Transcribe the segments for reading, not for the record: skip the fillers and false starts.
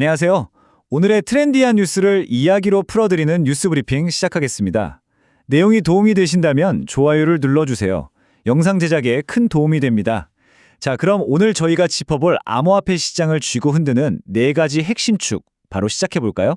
안녕하세요. 오늘의 트렌디한 뉴스를 이야기로 풀어드리는 뉴스 브리핑 시작하겠습니다. 내용이 도움이 되신다면 좋아요를 눌러주세요. 영상 제작에 큰 도움이 됩니다. 자, 그럼 오늘 저희가 짚어볼 암호화폐 시장을 쥐고 흔드는 4가지 핵심 축, 바로 시작해볼까요?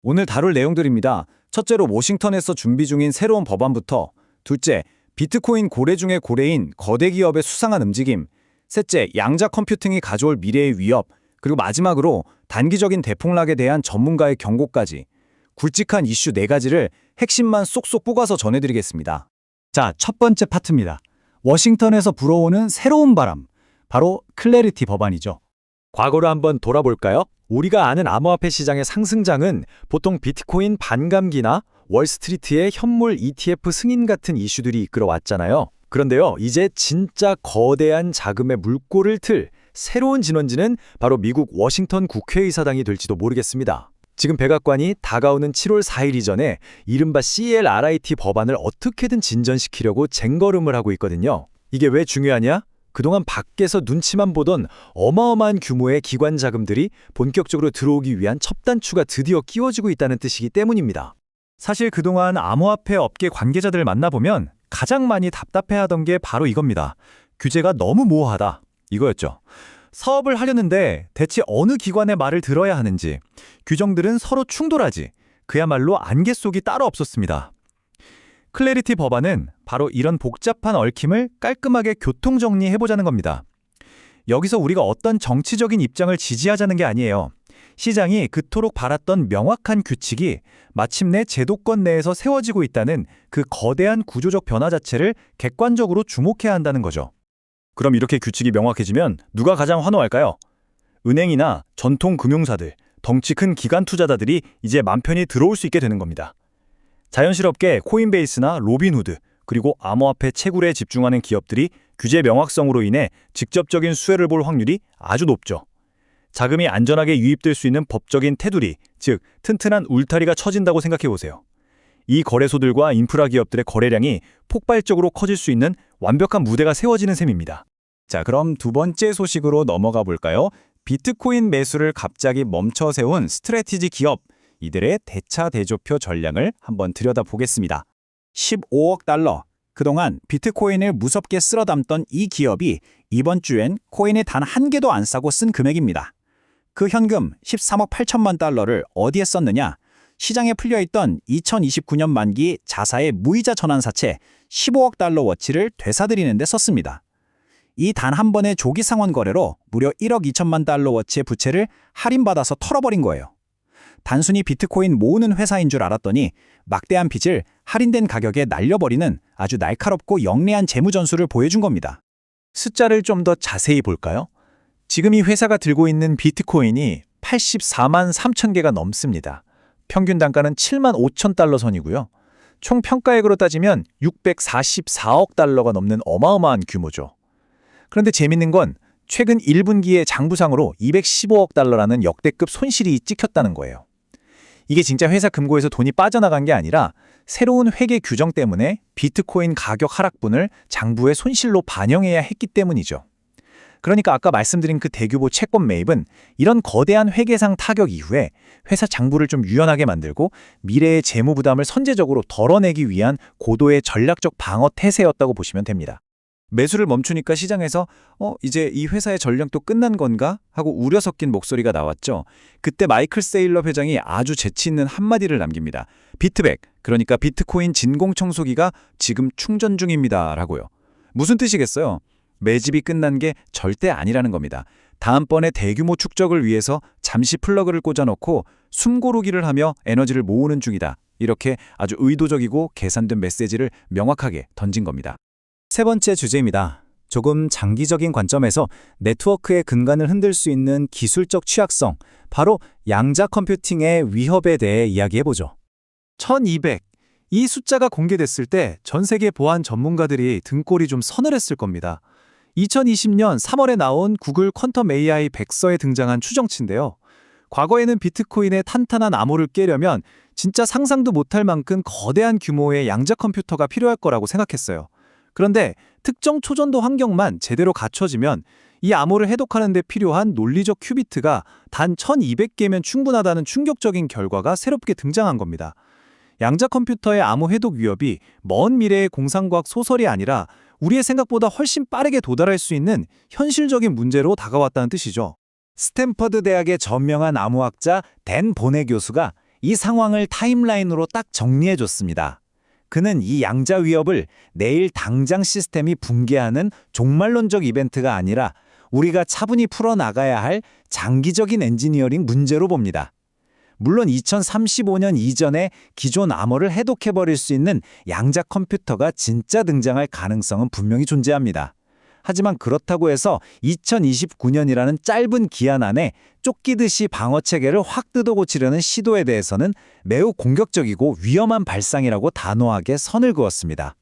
오늘 다룰 내용들입니다. 첫째로 워싱턴에서 준비 중인 새로운 법안부터, 둘째, 비트코인 고래 중의 고래인 거대 기업의 수상한 움직임, 셋째, 양자 컴퓨팅이 가져올 미래의 위협, 그리고 마지막으로 단기적인 대폭락에 대한 전문가의 경고까지 굵직한 이슈 4가지를 핵심만 쏙쏙 뽑아서 전해드리겠습니다. 자, 첫 번째 파트입니다. 워싱턴에서 불어오는 새로운 바람, 바로 클래리티 법안이죠. 과거로 한번 돌아볼까요? 우리가 아는 암호화폐 시장의 상승장은 보통 비트코인 반감기나 월스트리트의 현물 ETF 승인 같은 이슈들이 이끌어왔잖아요. 그런데요, 이제 진짜 거대한 자금의 물꼬를 틀 새로운 진원지는 바로 미국 워싱턴 국회의사당이 될지도 모르겠습니다. 지금 백악관이 다가오는 7월 4일 이전에 이른바 CLRIT 법안을 어떻게든 진전시키려고 쟁걸음을 하고 있거든요. 이게 왜 중요하냐? 그동안 밖에서 눈치만 보던 어마어마한 규모의 기관 자금들이 본격적으로 들어오기 위한 첩단추가 드디어 끼워지고 있다는 뜻이기 때문입니다. 사실 그동안 암호화폐 업계 관계자들을 만나보면 가장 많이 답답해하던 게 바로 이겁니다. 규제가 너무 모호하다. 이거였죠. 사업을 하려는데 대체 어느 기관의 말을 들어야 하는지, 규정들은 서로 충돌하지, 그야말로 안개 속이 따로 없었습니다. 클래리티 법안은 바로 이런 복잡한 얽힘을 깔끔하게 교통정리해보자는 겁니다. 여기서 우리가 어떤 정치적인 입장을 지지하자는 게 아니에요. 시장이 그토록 바랐던 명확한 규칙이 마침내 제도권 내에서 세워지고 있다는 그 거대한 구조적 변화 자체를 객관적으로 주목해야 한다는 거죠. 그럼 이렇게 규칙이 명확해지면 누가 가장 환호할까요? 은행이나 전통 금융사들, 덩치 큰 기관 투자자들이 이제 맘 편히 들어올 수 있게 되는 겁니다. 자연스럽게 코인베이스나 로빈후드, 그리고 암호화폐 채굴에 집중하는 기업들이 규제 명확성으로 인해 직접적인 수혜를 볼 확률이 아주 높죠. 자금이 안전하게 유입될 수 있는 법적인 테두리, 즉 튼튼한 울타리가 쳐진다고 생각해보세요. 이 거래소들과 인프라 기업들의 거래량이 폭발적으로 커질 수 있는 완벽한 무대가 세워지는 셈입니다. 자, 그럼 두 번째 소식으로 넘어가 볼까요? 비트코인 매수를 갑자기 멈춰 세운 스트래티지 기업, 이들의 대차 대조표 전략을 한번 들여다보겠습니다. 15억 달러. 그동안 비트코인을 무섭게 쓸어 담던 이 기업이 이번 주엔 코인을 단 한 개도 안 사고 쓴 금액입니다. 그 현금 13억 8천만 달러를 어디에 썼느냐? 시장에 풀려있던 2029년 만기 자사의 무이자 전환사채 15억 달러 워치를 되사들이는 데 썼습니다. 이 단 한 번의 조기 상환 거래로 무려 1억 2천만 달러 워치의 부채를 할인받아서 털어버린 거예요. 단순히 비트코인 모으는 회사인 줄 알았더니 막대한 빚을 할인된 가격에 날려버리는 아주 날카롭고 영리한 재무 전술을 보여준 겁니다. 숫자를 좀 더 자세히 볼까요? 지금 이 회사가 들고 있는 비트코인이 84만 3천 개가 넘습니다. 평균 단가는 7만 5천 달러 선이고요. 총 평가액으로 따지면 644억 달러가 넘는 어마어마한 규모죠. 그런데 재밌는 건 최근 1분기에 장부상으로 215억 달러라는 역대급 손실이 찍혔다는 거예요. 이게 진짜 회사 금고에서 돈이 빠져나간 게 아니라 새로운 회계 규정 때문에 비트코인 가격 하락분을 장부의 손실로 반영해야 했기 때문이죠. 그러니까 아까 말씀드린 그 대규모 채권 매입은 이런 거대한 회계상 타격 이후에 회사 장부를 좀 유연하게 만들고 미래의 재무 부담을 선제적으로 덜어내기 위한 고도의 전략적 방어 태세였다고 보시면 됩니다. 매수를 멈추니까 시장에서 이제 이 회사의 전략도 끝난 건가? 하고 우려 섞인 목소리가 나왔죠. 그때 마이클 세일러 회장이 아주 재치 있는 한마디를 남깁니다. 비트백, 그러니까 비트코인 진공청소기가 지금 충전 중입니다. 라고요. 무슨 뜻이겠어요? 매집이 끝난 게 절대 아니라는 겁니다. 다음번에 대규모 축적을 위해서 잠시 플러그를 꽂아놓고 숨고르기를 하며 에너지를 모으는 중이다. 이렇게 아주 의도적이고 계산된 메시지를 명확하게 던진 겁니다. 세 번째 주제입니다. 조금 장기적인 관점에서 네트워크의 근간을 흔들 수 있는 기술적 취약성, 바로 양자 컴퓨팅의 위협에 대해 이야기해보죠. 1200. 이 숫자가 공개됐을 때 전 세계 보안 전문가들이 등골이 좀 서늘했을 겁니다. 2020년 3월에 나온 구글 퀀텀 AI 백서에 등장한 추정치인데요. 과거에는 비트코인의 탄탄한 암호를 깨려면 진짜 상상도 못할 만큼 거대한 규모의 양자 컴퓨터가 필요할 거라고 생각했어요. 그런데 특정 초전도 환경만 제대로 갖춰지면 이 암호를 해독하는 데 필요한 논리적 큐비트가 단 1200개면 충분하다는 충격적인 결과가 새롭게 등장한 겁니다. 양자 컴퓨터의 암호 해독 위협이 먼 미래의 공상과학 소설이 아니라 우리의 생각보다 훨씬 빠르게 도달할 수 있는 현실적인 문제로 다가왔다는 뜻이죠. 스탠퍼드 대학의 저명한 암호학자 댄 보네 교수가 이 상황을 타임라인으로 딱 정리해줬습니다. 그는 이 양자 위협을 내일 당장 시스템이 붕괴하는 종말론적 이벤트가 아니라 우리가 차분히 풀어나가야 할 장기적인 엔지니어링 문제로 봅니다. 물론 2035년 이전에 기존 암호를 해독해버릴 수 있는 양자 컴퓨터가 진짜 등장할 가능성은 분명히 존재합니다. 하지만 그렇다고 해서 2029년이라는 짧은 기한 안에 쫓기듯이 방어체계를 확 뜯어고치려는 시도에 대해서는 매우 공격적이고 위험한 발상이라고 단호하게 선을 그었습니다.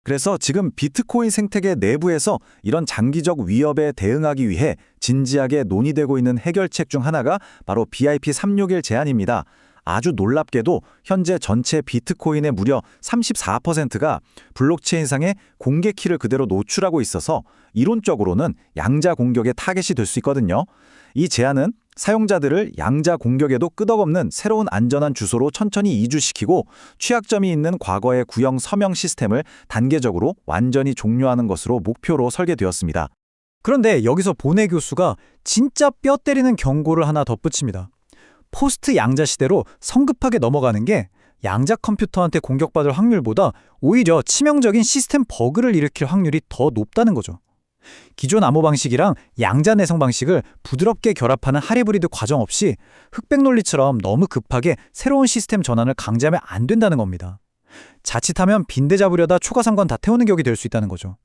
그래서 지금 비트코인 생태계 내부에서 이런 장기적 위협에 대응하기 위해 진지하게 논의되고 있는 해결책 중 하나가 바로 BIP361 제안입니다. 아주 놀랍게도 현재 전체 비트코인의 무려 34%가 블록체인상의 공개 키를 그대로 노출하고 있어서 이론적으로는 양자 공격의 타겟이 될 수 있거든요. 이 제안은 사용자들을 양자 공격에도 끄덕없는 새로운 안전한 주소로 천천히 이주시키고 취약점이 있는 과거의 구형 서명 시스템을 단계적으로 완전히 종료하는 것으로 목표로 설계되었습니다. 그런데 여기서 보네 교수가 진짜 뼈 때리는 경고를 하나 덧붙입니다. 포스트 양자 시대로 성급하게 넘어가는 게 양자 컴퓨터한테 공격받을 확률보다 오히려 치명적인 시스템 버그를 일으킬 확률이 더 높다는 거죠. 기존 암호 방식이랑 양자 내성 방식을 부드럽게 결합하는 하이브리드 과정 없이 흑백 논리처럼 너무 급하게 새로운 시스템 전환을 강제하면 안 된다는 겁니다. 자칫하면 빈대 잡으려다 초가상관 다 태우는 격이 될 수 있다는 거죠.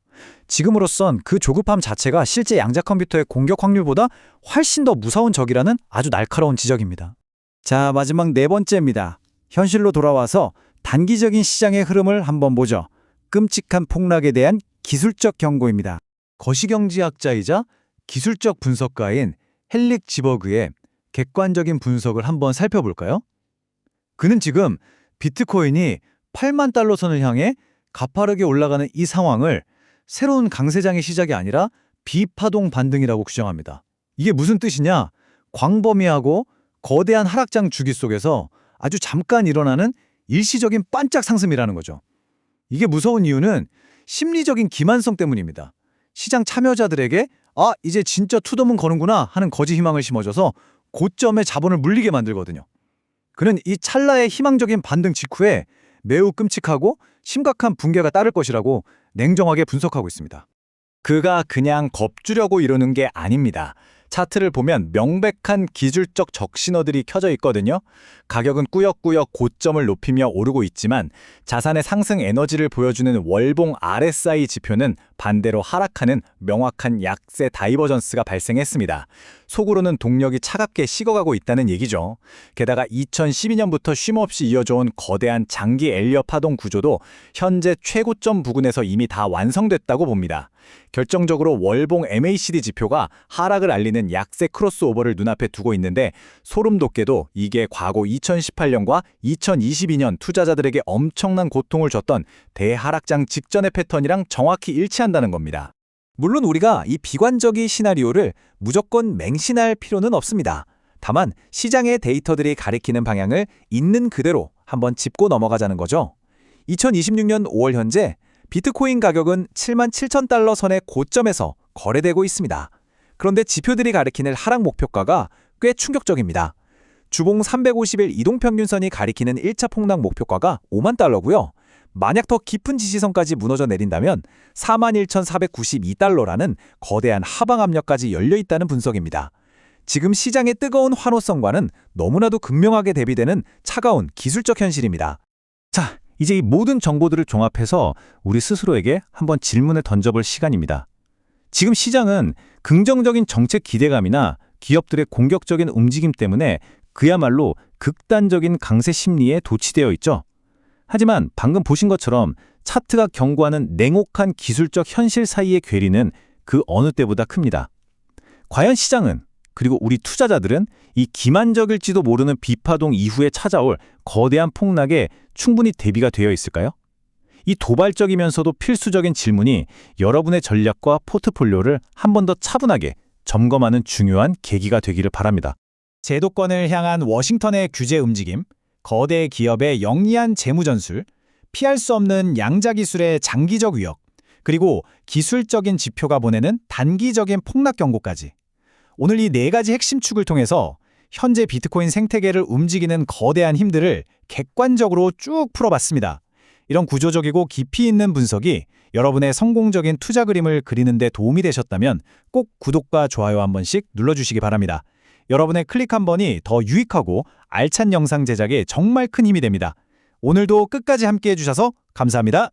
지금으로선 그 조급함 자체가 실제 양자 컴퓨터의 공격 확률보다 훨씬 더 무서운 적이라는 아주 날카로운 지적입니다. 자, 마지막 네 번째입니다. 현실로 돌아와서 단기적인 시장의 흐름을 한번 보죠. 끔찍한 폭락에 대한 기술적 경고입니다. 거시경제학자이자 기술적 분석가인 헬릭 지버그의 객관적인 분석을 한번 살펴볼까요? 그는 지금 비트코인이 8만 달러 선을 향해 가파르게 올라가는 이 상황을 새로운 강세장의 시작이 아니라 비파동 반등이라고 규정합니다. 이게 무슨 뜻이냐? 광범위하고 거대한 하락장 주기 속에서 아주 잠깐 일어나는 일시적인 반짝 상승이라는 거죠. 이게 무서운 이유는 심리적인 기만성 때문입니다. 시장 참여자들에게 이제 진짜 투더문 거는구나 하는 거짓 희망을 심어줘서 고점에 자본을 물리게 만들거든요. 그는 이 찰나의 희망적인 반등 직후에 매우 끔찍하고 심각한 붕괴가 따를 것이라고 냉정하게 분석하고 있습니다. 그가 그냥 겁주려고 이러는 게 아닙니다. 차트를 보면 명백한 기술적 적신호들이 켜져 있거든요. 가격은 꾸역꾸역 고점을 높이며 오르고 있지만 자산의 상승 에너지를 보여주는 월봉 RSI 지표는 반대로 하락하는 명확한 약세 다이버전스가 발생했습니다. 속으로는 동력이 차갑게 식어가고 있다는 얘기죠. 게다가 2012년부터 쉼없이 이어져온 거대한 장기 엘리엇 파동 구조도 현재 최고점 부근에서 이미 다 완성됐다고 봅니다. 결정적으로 월봉 MACD 지표가 하락을 알리는 약세 크로스오버를 눈앞에 두고 있는데 소름 돋게도 이게 과거 2018년과 2022년 투자자들에게 엄청난 고통을 줬던 대하락장 직전의 패턴이랑 정확히 일치한다는 겁니다. 물론 우리가 이 비관적인 시나리오를 무조건 맹신할 필요는 없습니다. 다만 시장의 데이터들이 가리키는 방향을 있는 그대로 한번 짚고 넘어가자는 거죠. 2026년 5월 현재 비트코인 가격은 77,000달러 선의 고점에서 거래되고 있습니다. 그런데 지표들이 가리키는 하락 목표가가 꽤 충격적입니다. 주봉 350일 이동평균선이 가리키는 1차 폭락 목표가가 5만 달러고요. 만약 더 깊은 지지선까지 무너져 내린다면 41,492달러라는 거대한 하방 압력까지 열려있다는 분석입니다. 지금 시장의 뜨거운 환호성과는 너무나도 극명하게 대비되는 차가운 기술적 현실입니다. 자, 이제 이 모든 정보들을 종합해서 우리 스스로에게 한번 질문을 던져볼 시간입니다. 지금 시장은 긍정적인 정책 기대감이나 기업들의 공격적인 움직임 때문에 그야말로 극단적인 강세 심리에 도취되어 있죠. 하지만 방금 보신 것처럼 차트가 경고하는 냉혹한 기술적 현실 사이의 괴리는 그 어느 때보다 큽니다. 과연 시장은, 그리고 우리 투자자들은 이 기만적일지도 모르는 비파동 이후에 찾아올 거대한 폭락에 충분히 대비가 되어 있을까요? 이 도발적이면서도 필수적인 질문이 여러분의 전략과 포트폴리오를 한 번 더 차분하게 점검하는 중요한 계기가 되기를 바랍니다. 제도권을 향한 워싱턴의 규제 움직임, 거대 기업의 영리한 재무 전술, 피할 수 없는 양자 기술의 장기적 위협, 그리고 기술적인 지표가 보내는 단기적인 폭락 경고까지. 오늘 이 네 가지 핵심 축을 통해서 현재 비트코인 생태계를 움직이는 거대한 힘들을 객관적으로 쭉 풀어봤습니다. 이런 구조적이고 깊이 있는 분석이 여러분의 성공적인 투자 그림을 그리는 데 도움이 되셨다면 꼭 구독과 좋아요 한 번씩 눌러주시기 바랍니다. 여러분의 클릭 한 번이 더 유익하고 알찬 영상 제작에 정말 큰 힘이 됩니다. 오늘도 끝까지 함께해 주셔서 감사합니다.